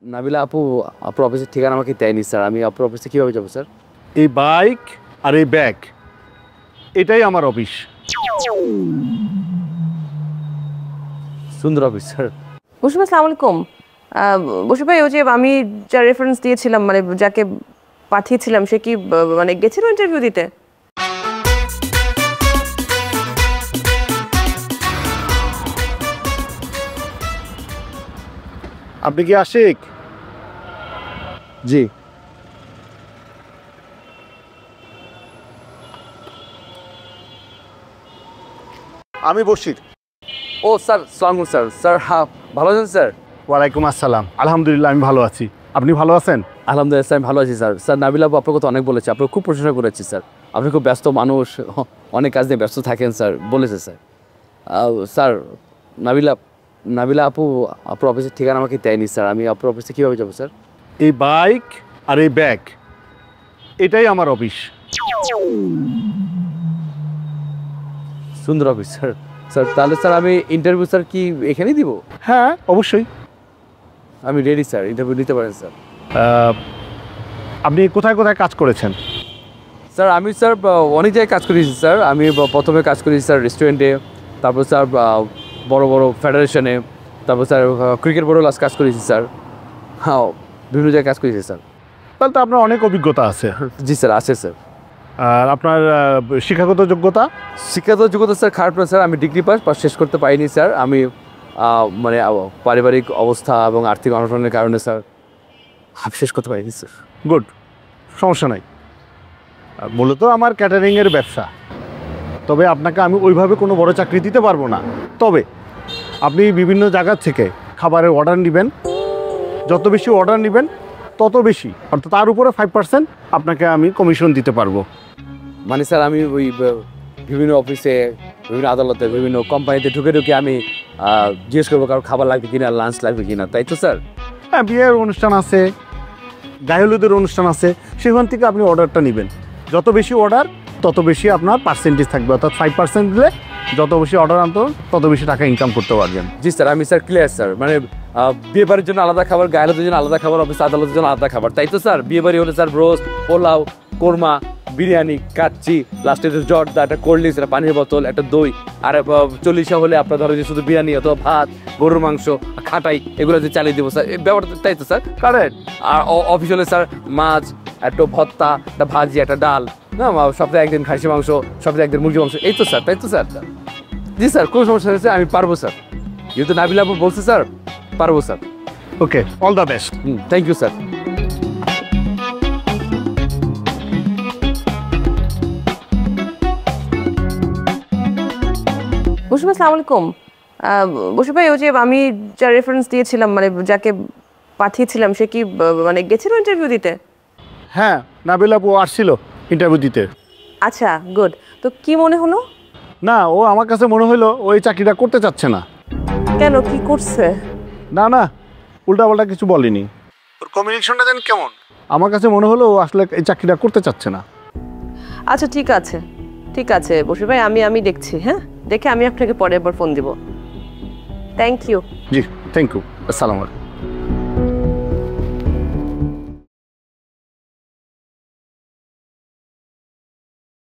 নাবিলা আপু আপুর অফিসের ঠিকানা আমাকে দেয়নি স্যার। আমি আপুর অফিসে কীভাবে যাবো স্যার? এই বাইক আর এই ব্যাগ এটাই আমার অফিস। সুন্দর অফিস স্যার। বসির ভাই আসসালামু আলাইকুম। বসির ভাই, ওই যে আমি যার রেফারেন্স দিয়েছিলাম, মানে যাকে পাঠিয়েছিলাম, সে কি মানে গেছিল ইন্টারভিউ দিতে? আপনি কি আশিক? জি। আমি বশির। ও স্যার, সালাম স্যার। স্যার হ্যাঁ, ভালো আছেন স্যার? ওয়ালাইকুম আসসালাম। আলহামদুলিল্লাহ আমি ভালো আছি। আপনি ভালো আছেন? আলহামদুলিল্লাহ স্যার, আমি ভালো আছি স্যার। স্যার নাবিলা আপু আপনার কথা অনেক বলেছে, আপনার খুব প্রশংসা করেছি স্যার। আপনি খুব ব্যস্ত মানুষ, অনেক কাজ নিয়ে ব্যস্ত থাকেন স্যার, বলেছে স্যার। স্যার নাবিলা আপু আপুর অফিসের ঠিকানা আমাকে দেয়নি স্যার। আমি আপুর অফিসে কীভাবে যাবো স্যার? এই বাইক আর এই ব্যাগ এটাই আমার অফিস। সুন্দর অফিস স্যার। স্যার তাহলে স্যার আমি ইন্টারভিউ স্যার কি এখানেই দিব? হ্যাঁ অবশ্যই। আমি রেডি স্যার, ইন্টারভিউ নিতে পারেন স্যার। আপনি কোথায় কোথায় কাজ করেছেন? স্যার আমি স্যার অনেক জায়গায় কাজ করেছি স্যার। আমি প্রথমে কাজ করেছি স্যার রেস্টুরেন্টে, তারপর স্যার বড় বড় ফেডারেশনে, তারপর স্যার ক্রিকেট বোর্ডেও কাজ করেছি স্যার। হ্যাঁ, বিভিন্ন জায়গায় কাজ করেছি স্যার। তাহলে তো আপনার অনেক অভিজ্ঞতা আছে। জি স্যার, আছে স্যার। আর আপনার শিক্ষাগত যোগ্যতা? শিক্ষাগত যোগ্যতা স্যার খারাপ না স্যার। আমি ডিগ্রি পাস শেষ করতে পারিনি স্যার। আমি মানে পারিবারিক অবস্থা এবং আর্থিক অনটনের কারণে স্যার শেষ করতে পারিনি স্যার। গুড, সমস্যা নাই। মূলত আমার ক্যাটারিংয়ের ব্যবসা, তবে আপনাকে আমি ওইভাবে কোনো বড় চাকরি দিতে পারবো না। তবে আপনি বিভিন্ন জায়গা থেকে খাবারের অর্ডার নেবেন, যত বেশি অর্ডার নেবেন তত বেশি, অর্থাৎ তার উপরে 5% আপনাকে আমি কমিশন দিতে পারবো। মানে স্যার আমি ওই বিভিন্ন অফিসে, বিভিন্ন আদালতে, বিভিন্ন কোম্পানিতে ঢুকে আমি জিজ্ঞেস করবো কারো খাবার লাগবে কিনা, লাঞ্চ লাগবে কিনা, তাই তো স্যার? হ্যাঁ, বিয়ের অনুষ্ঠান আছে, গায়ে অনুষ্ঠান আছে, সেখান থেকে আপনি অর্ডারটা নেবেন। যত বেশি অর্ডার তত বেশি আপনার পার্সেন্টেজ থাকবে, অর্থাৎ 5% দিলে যত বেশি অর্ডার আনতো তত বেশি টাকা ইনকাম করতে পারবেন। জি স্যার, আমি স্যার ক্লিয়ার স্যার। মানে বিয়ে বাড়ির জন্য আলাদা খাবার, গায়ের জন্য আলাদা খাবার, অফিস আদালতের জন্য আলাদা খাবার, তাই তো স্যার? বিয়ে বাড়ি হলে স্যার রোস্ট, পোলাও, কোরমা, বিরিয়ানি, কাচ্চি, লাস্টে জর্দা, একটা কোল্ড ড্রিঙ্কস, একটা পানির বোতল, একটা দই, আর 40 হলে আপনার ধরো যে শুধু বিরিয়ানি অথবা ভাত, গরুর মাংস, খাটাই, এগুলো যে চালিয়ে দেবো স্যার, এই ব্যাপারটা তাই তো স্যার? কারেক্ট। আর অফিস হলে স্যার মাছ, একটা ভর্তা, একটা ভাজি, একটা ডাল, না সপ্তাহে একদিন খাসি মাংস, সপ্তাহে একদিন মুরগি মাংস, এই তো স্যার, তাই তো স্যার? জি স্যার, কোনো সমস্যা হয়েছে, আমি পারবো স্যার। যেহেতু নাবিলা আপু বলছে স্যার, পারবো sir. Okay, all the best. Thank you sir. Basir ভাই আসসালামু আলাইকুম। বসির ভাই, ওই যে আমি যার রেফারেন্স দিয়েছিলাম, মানে যাকে পাঠিয়েছিলাম, সে কি মানে গেছিল ইন্টারভিউ দিতে? হ্যাঁ, নাবিলা আপু আসছিল ইন্টারভিউ দিতে। আচ্ছা, গুড। তো কি মনে হলো? না, ও আমার কাছে মনে হলো ওই চাকরিটা করতে চাচ্ছে না। কেন, কি করছে? না না, উল্টাপাল্টা কিছু বলেনি। ওর কমিউনিকেশনটা জানি কেমন, আমার কাছে মনে হলো ও আসলে এই চাকরিটা করতে চাচ্ছে না। আচ্ছা ঠিক আছে, ঠিক আছে বসির ভাই, আমি দেখছি। হ্যাঁ, দেখে আমি আপনাকে পরে একবার ফোন দিব। Thank you. জি, থ্যাংক ইউ। আসসালামু আলাইকুম।